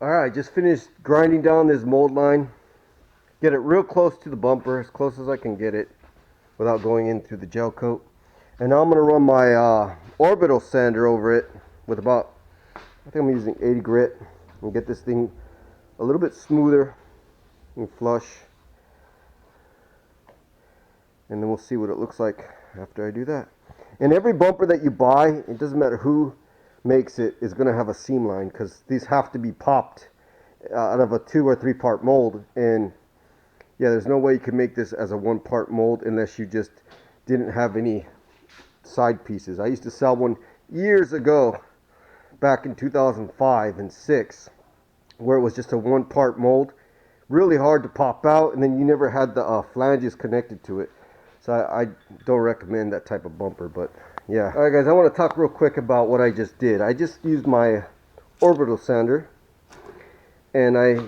Alright, just finished grinding down this mold line. Get it real close to the bumper, as close as I can get it without going in through the gel coat. And now I'm going to run my orbital sander over it with about, I think I'm using 80 grit, and get this thing a little bit smoother and flush. And then we'll see what it looks like after I do that. And every bumper that you buy, it doesn't matter who makes it, is going to have a seam line, because these have to be popped out of a 2 or 3 part mold. And yeah, there's no way you can make this as a 1 part mold unless you just didn't have any side pieces. I used to sell one years ago, back in 2005 and 6, where it was just a 1 part mold, really hard to pop out, and then you never had the flanges connected to it. So I don't recommend that type of bumper, but yeah. Alright guys, I want to talk real quick about what I just did. I just used my orbital sander, and I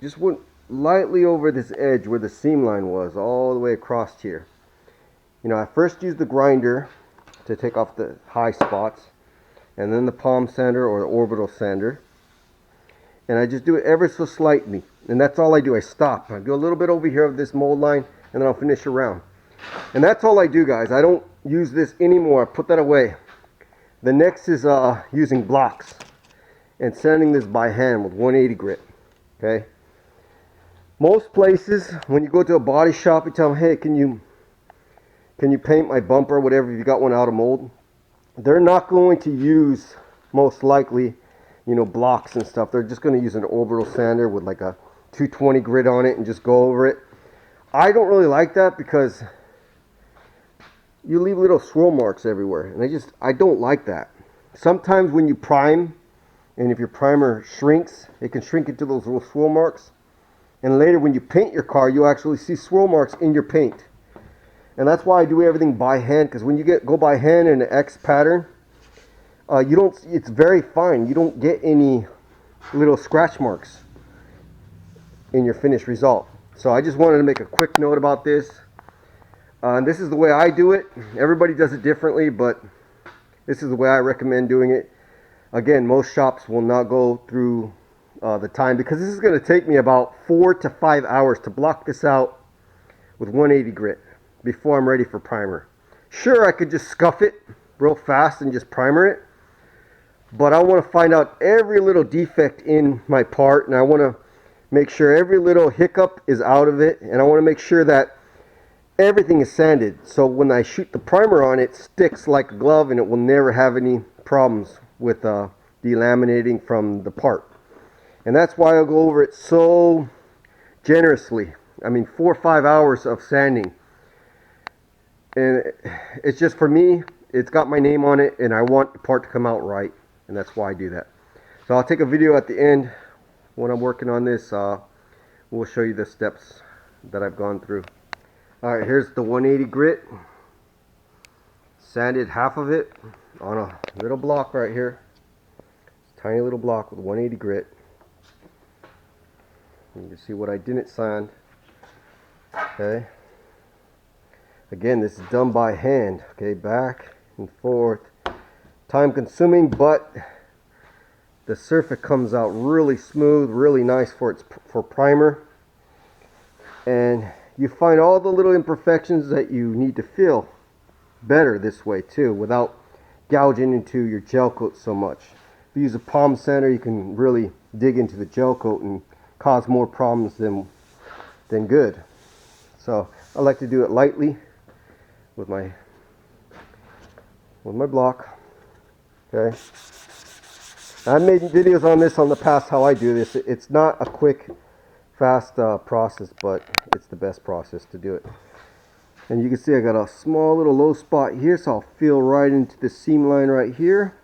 just went lightly over this edge where the seam line was, all the way across here. You know, I first used the grinder to take off the high spots, and then the palm sander or the orbital sander. And I just do it ever so slightly, and that's all I do. I stop. I go a little bit over here of this mold line, and then I'll finish around. And that's all I do, guys. I don't use this anymore. I put that away. The next is using blocks and sanding this by hand with 180 grit. Okay. Most places, when you go to a body shop, you tell them, hey, can you paint my bumper or whatever if you got one out of mold? They're not going to use, most likely, you know, blocks and stuff. They're just going to use an orbital sander with like a 220 grit on it and just go over it. I don't really like that because you leave little swirl marks everywhere, and I don't like that. Sometimes when you prime, and if your primer shrinks, it can shrink into those little swirl marks, and later when you paint your car, you'll actually see swirl marks in your paint. And that's why I do everything by hand, because when you go by hand in an X pattern, it's very fine. You don't get any little scratch marks in your finished result. So I just wanted to make a quick note about this. And this is the way I do it. Everybody does it differently, but this is the way I recommend doing it. Again, most shops will not go through the time, because this is going to take me about 4 to 5 hours to block this out with 180 grit before I'm ready for primer. Sure, I could just scuff it real fast and just primer it, but I want to find out every little defect in my part, and I want to make sure every little hiccup is out of it, and I want to make sure that everything is sanded, so when I shoot the primer on, it sticks like a glove and it will never have any problems with delaminating from the part. And that's why I'll go over it so generously. I mean, 4 or 5 hours of sanding. And it's just, for me, it's got my name on it, and I want the part to come out right, and that's why I do that. So I'll take a video at the end when I'm working on this. We'll show you the steps that I've gone through. Alright, here's the 180 grit. Sanded half of it on a little block right here. Tiny little block with 180 grit. You can see what I didn't sand. Okay. Again, this is done by hand. Okay, back and forth. Time consuming, but the surface comes out really smooth, really nice for primer. And you find all the little imperfections that you need to fill better this way too, without gouging into your gel coat so much. If you use a palm sander, you can really dig into the gel coat and cause more problems than good. So I like to do it lightly with my block. Okay. I've made videos on this on the past, how I do this. It's not a quick, fast process, but it's the best process to do it. And you can see I got a small little low spot here, so I'll fill right into the seam line right here.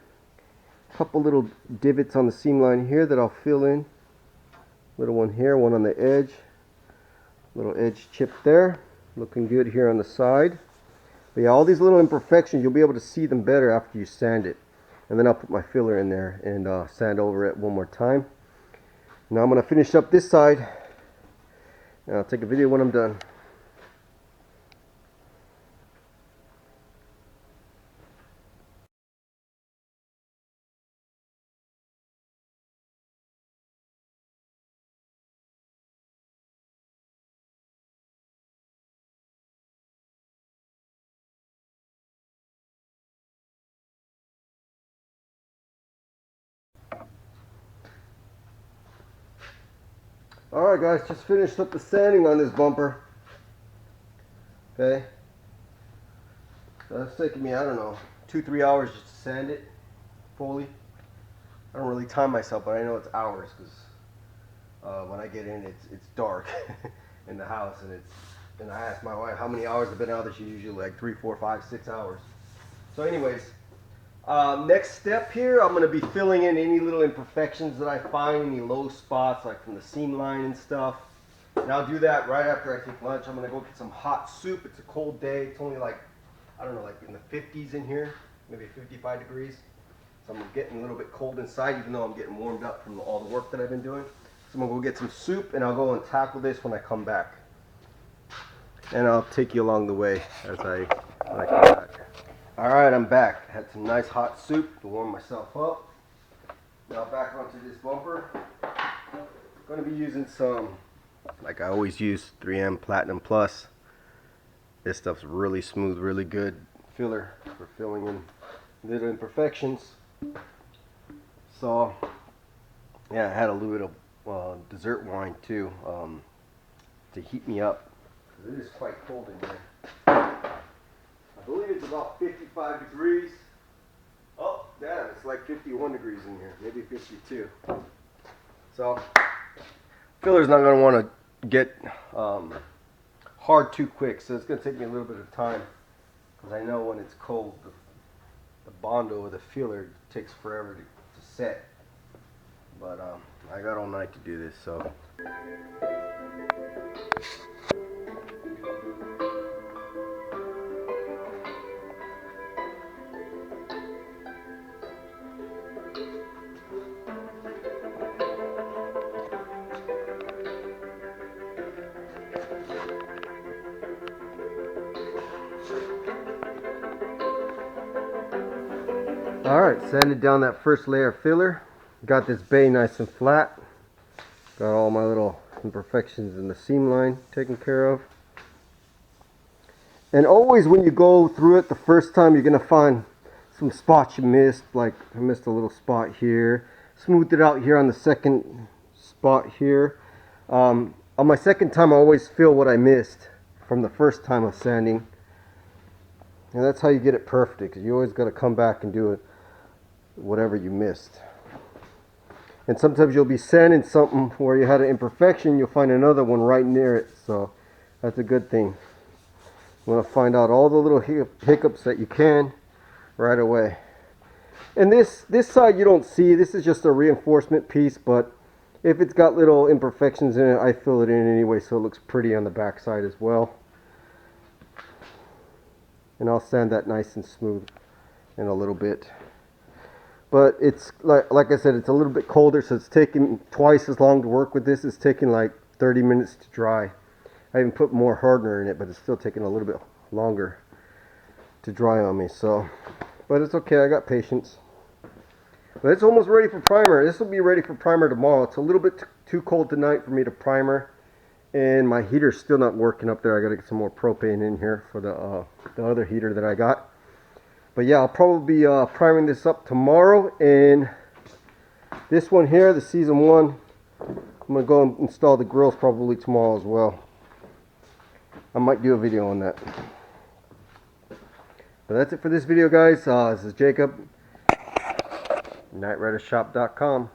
A couple little divots on the seam line here that I'll fill in. Little one here, one on the edge. Little edge chip there. Looking good here on the side. But yeah, all these little imperfections, you'll be able to see them better after you sand it. And then I'll put my filler in there and sand over it one more time. Now I'm going to finish up this side, and I'll take a video when I'm done. Alright guys, just finished up the sanding on this bumper. Okay. So that's taking me, I don't know, 2-3 hours just to sand it fully. I don't really time myself, but I know it's hours because when I get in, it's dark in the house, and I asked my wife how many hours I've been out there. She's usually like 3, 4, 5, 6 hours. So anyways, next step here, I'm going to be filling in any little imperfections that I find, any low spots like from the seam line and stuff. And I'll do that right after I take lunch. I'm going to go get some hot soup. It's a cold day. It's only like, I don't know, like in the 50s in here, maybe 55 degrees. So I'm getting a little bit cold inside, even though I'm getting warmed up from all the work that I've been doing. So I'm going to go get some soup, and I'll go and tackle this when I come back. And I'll take you along the way when I come back. Alright, I'm back. I had some nice hot soup to warm myself up. Now back onto this bumper. I'm going to be using some, like I always use, 3M Platinum Plus. This stuff's really smooth, really good filler for filling in little imperfections. So, yeah, I had a little bit of dessert wine too to heat me up, because it is quite cold in here. I believe it's about 55 degrees. Oh, damn, it's like 51 degrees in here, maybe 52. So, filler's not going to want to get hard too quick, so it's going to take me a little bit of time, because I know when it's cold, the bond over the filler takes forever to set. But I got all night to do this, so. Alright, sanded down that first layer of filler. Got this bay nice and flat. Got all my little imperfections in the seam line taken care of. And always when you go through it the first time, you're going to find some spots you missed. Like I missed a little spot here. Smoothed it out here on the second spot here. On my second time, I always feel what I missed from the first time of sanding. And that's how you get it perfect, because you always got to come back and do it whatever you missed. And sometimes you'll be sanding something where you had an imperfection, you'll find another one right near it, so that's a good thing. You want to find out all the little hiccups that you can right away. And this side you don't see, this is just a reinforcement piece, but if it's got little imperfections in it, I fill it in anyway so it looks pretty on the back side as well. And I'll sand that nice and smooth in a little bit. But it's like I said, it's a little bit colder, so it's taking twice as long to work with this. It's taking like 30 minutes to dry. I even put more hardener in it, but it's still taking a little bit longer to dry on me. So, but it's okay, I got patience. But it's almost ready for primer. This will be ready for primer tomorrow. It's a little bit too cold tonight for me to primer, and my heater's still not working up there. I got to get some more propane in here for the other heater that I got. But yeah, I'll probably be priming this up tomorrow, and this one here, the season 1, I'm going to go and install the grills probably tomorrow as well. I might do a video on that. But that's it for this video, guys. This is Jacob, NightRiderShop.com.